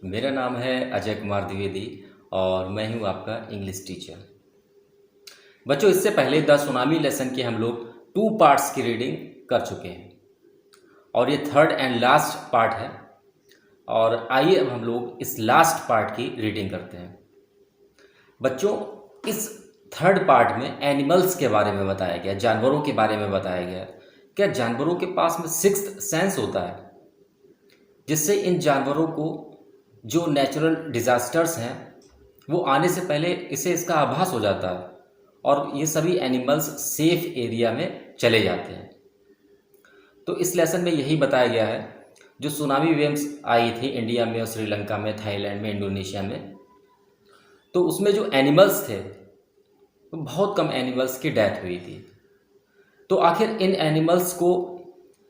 मेरा नाम है अजय कुमार द्विवेदी और मैं हूँ आपका इंग्लिश टीचर। बच्चों, इससे पहले द सुनामी लेसन के हम लोग 2 पार्ट्स की रीडिंग कर चुके हैं और ये थर्ड एंड लास्ट पार्ट है। और आइए अब हम लोग इस लास्ट पार्ट की रीडिंग करते हैं। बच्चों, इस थर्ड पार्ट में एनिमल्स के बारे में बताया गया, जानवरों के बारे में बताया गया। क्या जानवरों के पास में सिक्स्थ सेंस होता है, जिससे इन जानवरों को जो नेचुरल डिज़ास्टर्स हैं वो आने से पहले इसका आभास हो जाता है और ये सभी एनिमल्स सेफ एरिया में चले जाते हैं। तो इस लेसन में यही बताया गया है, जो सुनामी वेव्स आई थी इंडिया में और श्रीलंका में, थाईलैंड में, इंडोनेशिया में, तो उसमें जो एनिमल्स थे तो बहुत कम एनिमल्स की डेथ हुई थी। तो आखिर इन एनिमल्स को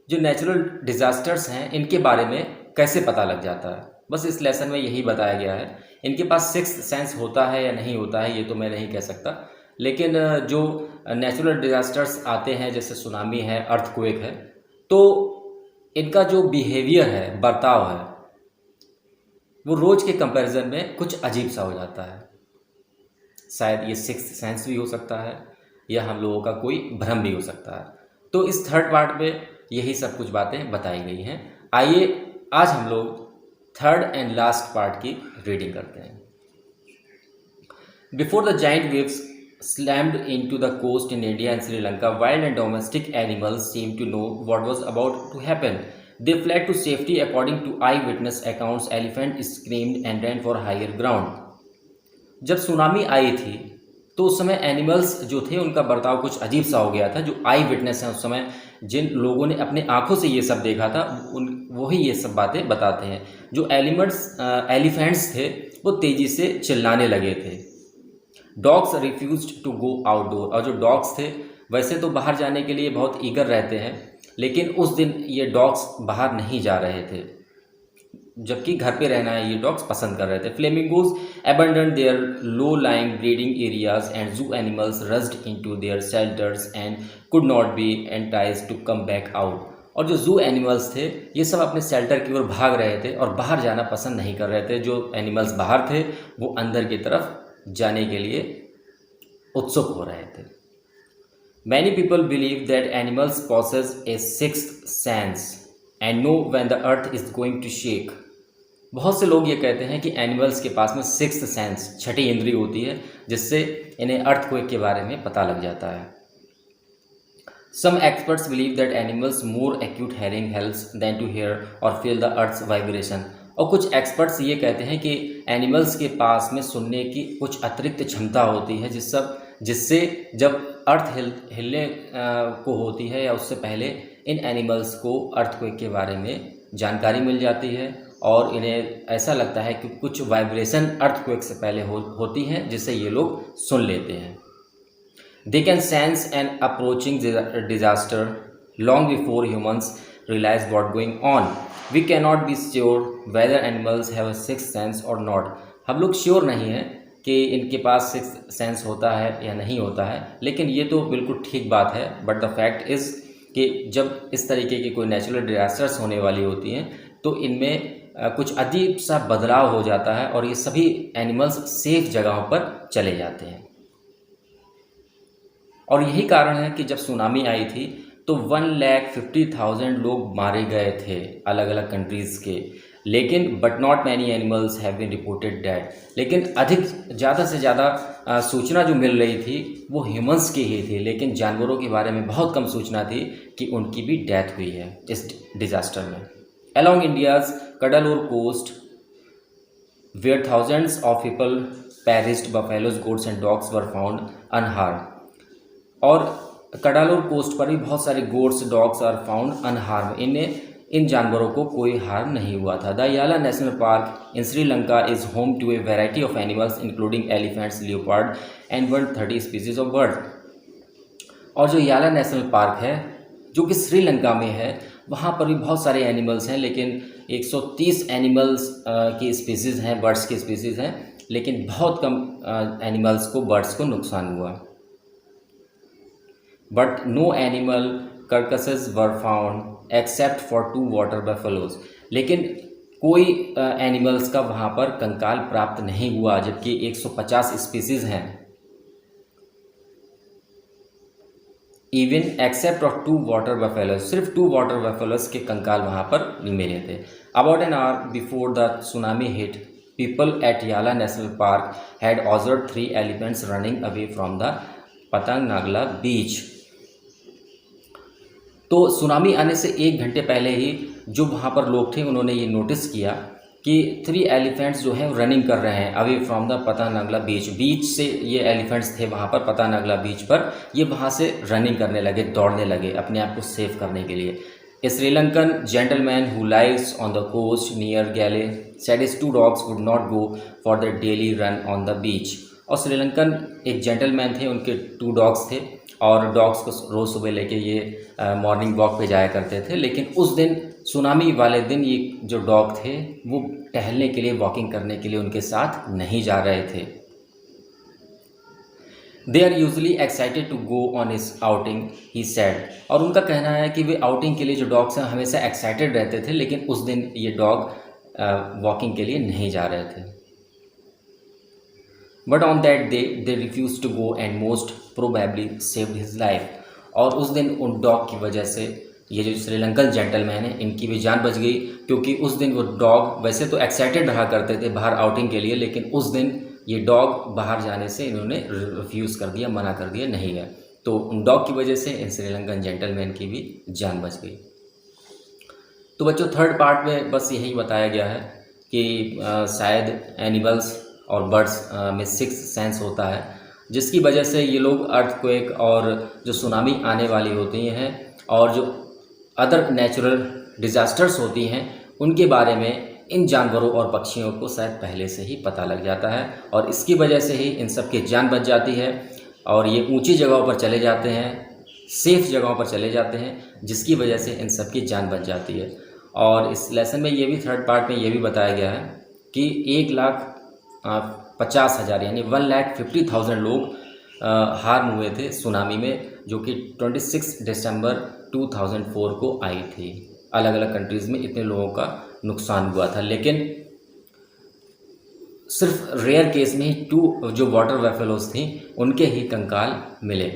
जो नेचुरल डिज़ास्टर्स हैं इनके बारे में कैसे पता लग जाता है, बस इस लेसन में यही बताया गया है। इनके पास सिक्स्थ सेंस होता है या नहीं होता है ये तो मैं नहीं कह सकता, लेकिन जो नेचुरल डिज़ास्टर्स आते हैं जैसे सुनामी है, अर्थक्वेक है, तो इनका जो बिहेवियर है, बर्ताव है, वो रोज़ के कंपैरिजन में कुछ अजीब सा हो जाता है। शायद ये सिक्स्थ सेंस भी हो सकता है या हम लोगों का कोई भ्रम भी हो सकता है। तो इस थर्ड पार्ट में यही सब कुछ बातें बताई गई हैं। आइए आज हम लोग थर्ड एंड लास्ट पार्ट की रीडिंग करते हैं। Before the giant waves slammed into the coast in India and Sri Lanka, wild and domestic animals seemed to know what was about to happen. They fled to safety. According to eyewitness accounts, elephant screamed and ran for higher ground. जब tsunami आई थी तो उस समय animals जो थे उनका बर्ताव कुछ अजीब सा हो गया था। जो आई विटनेस हैं उस समय, जिन लोगों ने अपने आंखों से ये सब देखा था, वही ये सब बातें बताते हैं। जो एलिफेंट्स थे वो तेज़ी से चिल्लाने लगे थे। Dogs refused to go outdoor, और जो डॉग्स थे वैसे तो बाहर जाने के लिए बहुत ईगर रहते हैं, लेकिन उस दिन ये डॉग्स बाहर नहीं जा रहे थे, जबकि घर पे रहना है ये डॉग्स पसंद कर रहे थे। Flamingos abandoned their low-lying breeding areas and zoo animals rushed into their shelters and could not be enticed to come back out. और जो जू एनिमल्स थे ये सब अपने शेल्टर की ओर भाग रहे थे और बाहर जाना पसंद नहीं कर रहे थे। जो एनिमल्स बाहर थे वो अंदर की तरफ जाने के लिए उत्सुक हो रहे थे। Many people believe that animals possess a sixth sense and know when the earth is going to shake. बहुत से लोग ये कहते हैं कि एनिमल्स के पास में सिक्स्थ सेंस, छठी इंद्री होती है, जिससे इन्हें अर्थक्वेक के बारे में पता लग जाता है। Some experts believe that animals more acute hearing helps than to hear or feel the earth's vibration. और कुछ एक्सपर्ट्स ये कहते हैं कि एनिमल्स के पास में सुनने की कुछ अतिरिक्त क्षमता होती है, जिससे जब अर्थ हिलने को होती है या उससे पहले इन एनिमल्स को अर्थक्वेक के बारे में जानकारी मिल जाती है और इन्हें ऐसा लगता है कि कुछ वाइब्रेशन अर्थक्वेक से पहले होती हैं, जिससे ये लोग सुन लेते हैं। They can sense an approaching disaster long before humans realize what's going on. We cannot be sure whether animals have a sixth sense or not. हम लोग श्योर नहीं हैं कि इनके पास सिक्स्थ सेंस होता है या नहीं होता है, लेकिन ये तो बिल्कुल ठीक बात है। बट द फैक्ट इज़ कि जब इस तरीके की कोई नेचुरल डिजास्टर्स होने वाली होती हैं तो इनमें कुछ अजीब सा बदलाव हो जाता है और ये सभी एनिमल्स सेफ जगहों पर चले जाते हैं। और यही कारण है कि जब सुनामी आई थी तो 1,50,000 लोग मारे गए थे अलग अलग कंट्रीज़ के, लेकिन but not many animals have been reported dead. लेकिन ज़्यादा से ज़्यादा सूचना जो मिल रही थी वो ह्यूमंस की ही थी, लेकिन जानवरों के बारे में बहुत कम सूचना थी कि उनकी भी डेथ हुई है इस डिज़ास्टर में। Along India's Cuddalore coast where thousands of people perished, buffaloes, goats and dogs were found unharmed. और कडालोर कोस्ट पर भी बहुत सारे goats, dogs are found unharmed. इन जानवरों को कोई हार्म नहीं हुआ था। The Yala national park in Sri Lanka is home to a variety of animals including elephants, leopard and 130 species of bird. और जो याला नेशनल पार्क है जो कि श्रीलंका में है, वहाँ पर भी बहुत सारे एनिमल्स हैं, लेकिन 130 एनिमल्स की स्पीसीज़ हैं, बर्ड्स की स्पीसीज़ हैं, लेकिन बहुत कम एनिमल्स को, बर्ड्स को नुकसान हुआ। But no animal carcasses were found except for 2 water buffaloes. लेकिन कोई एनिमल्स का वहाँ पर कंकाल प्राप्त नहीं हुआ, जबकि 150 स्पीसीज हैं। Even except of 2 water buffaloes, सिर्फ 2 वाटर बफेलोज के कंकाल वहाँ पर मिले थे। About an hour before the tsunami hit, people at Yala national park had observed 3 elephants running away from the Patanangala बीच। तो सुनामी आने से 1 घंटे पहले ही जो वहाँ पर लोग थे उन्होंने ये नोटिस किया कि 3 एलिफेंट्स जो हैं रनिंग कर रहे हैं away from the Patanangala बीच से। ये एलिफेंट्स थे वहाँ पर पतंग नागला बीच पर, ये वहाँ से रनिंग करने लगे, दौड़ने लगे अपने आप को सेव करने के लिए। A Sri Lankan gentleman who lives on the coast near Galle said his 2 dogs would not go for the daily run on the beach. और श्रीलंकन एक जेंटलमैन थे, उनके 2 डॉग्स थे और डॉग्स को रोज़ सुबह लेके ये मॉर्निंग वॉक पे जाया करते थे। लेकिन उस दिन सुनामी वाले दिन ये जो डॉग थे वो टहलने के लिए, वॉकिंग करने के लिए उनके साथ नहीं जा रहे थे। They are usually excited to go on his outing he said. और उनका कहना है कि वे आउटिंग के लिए जो डॉग्स हैं हमेशा एक्साइटेड रहते थे, लेकिन उस दिन ये डॉग वॉकिंग के लिए नहीं जा रहे थे। But on that day they refuse to go and most probably saved his life. और उस दिन उन डॉग की वजह से ये जो श्रीलंकन जेंटलमैन है इनकी भी जान बच गई, क्योंकि उस दिन वो डॉग वैसे तो एक्साइटेड रहा करते थे बाहर आउटिंग के लिए, लेकिन उस दिन ये डॉग बाहर जाने से इन्होंने रिफ्यूज़ कर दिया, मना कर दिया, नहीं गए। तो उन डॉग की वजह से इन श्रीलंकन जेंटलमैन की भी जान बच गई। तो बच्चों, थर्ड पार्ट में बस यही बताया गया है कि शायद एनिमल्स और बर्ड्स में 6th सेंस होता है, जिसकी वजह से ये लोग अर्थक्वेक और जो सुनामी आने वाली होती हैं और जो अदर नेचुरल डिज़ास्टर्स होती हैं उनके बारे में इन जानवरों और पक्षियों को शायद पहले से ही पता लग जाता है, और इसकी वजह से ही इन सब की जान बच जाती है और ये ऊंची जगहों पर चले जाते हैं, सेफ जगहों पर चले जाते हैं, जिसकी वजह से इन सब की जान बच जाती है। और इस लेसन में ये भी, थर्ड पार्ट में ये भी बताया गया है कि 1,50,000 यानी 1,50,000 लोग हार्म हुए थे सुनामी में, जो कि 26 दिसंबर 2004 को आई थी। अलग अलग कंट्रीज़ में इतने लोगों का नुकसान हुआ था, लेकिन सिर्फ रेयर केस में ही 2 जो वाटर वेफेलोज थी उनके ही कंकाल मिले।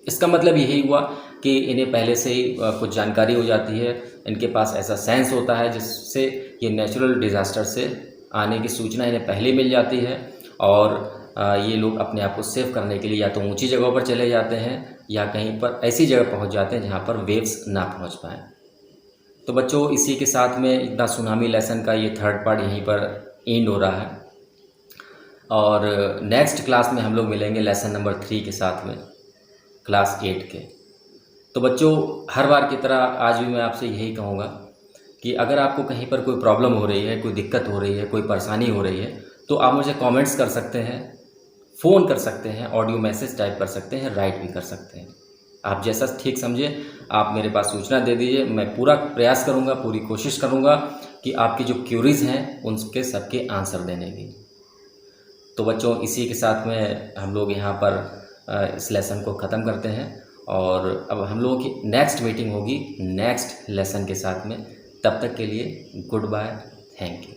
इसका मतलब यही हुआ कि इन्हें पहले से ही कुछ जानकारी हो जाती है, इनके पास ऐसा सेंस होता है जिससे ये नेचुरल डिज़ास्टर से आने की सूचना इन्हें पहले मिल जाती है, और ये लोग अपने आप को सेव करने के लिए या तो ऊंची जगहों पर चले जाते हैं या कहीं पर ऐसी जगह पहुंच जाते हैं जहां पर वेव्स ना पहुंच पाएँ। तो बच्चों, इसी के साथ में द सुनामी लेसन का ये थर्ड पार्ट यहीं पर एंड हो रहा है, और नेक्स्ट क्लास में हम लोग मिलेंगे लेसन नंबर 3 के साथ में, क्लास 8 के। तो बच्चों, हर बार की तरह आज भी मैं आपसे यही कहूँगा कि अगर आपको कहीं पर कोई प्रॉब्लम हो रही है, कोई दिक्कत हो रही है, कोई परेशानी हो रही है, तो आप मुझे कमेंट्स कर सकते हैं, फ़ोन कर सकते हैं, ऑडियो मैसेज टाइप कर सकते हैं, राइट भी कर सकते हैं। आप जैसा ठीक समझे आप मेरे पास सूचना दे दीजिए। मैं पूरा प्रयास करूँगा, पूरी कोशिश करूँगा कि आपकी जो क्यूरीज़ हैं उनके सबके आंसर देने की। तो बच्चों, इसी के साथ में हम लोग यहाँ पर इस लेसन को ख़त्म करते हैं, और अब हम लोगों की नेक्स्ट मीटिंग होगी नेक्स्ट लेसन के साथ में। तब तक के लिए गुड बाय, थैंक यू।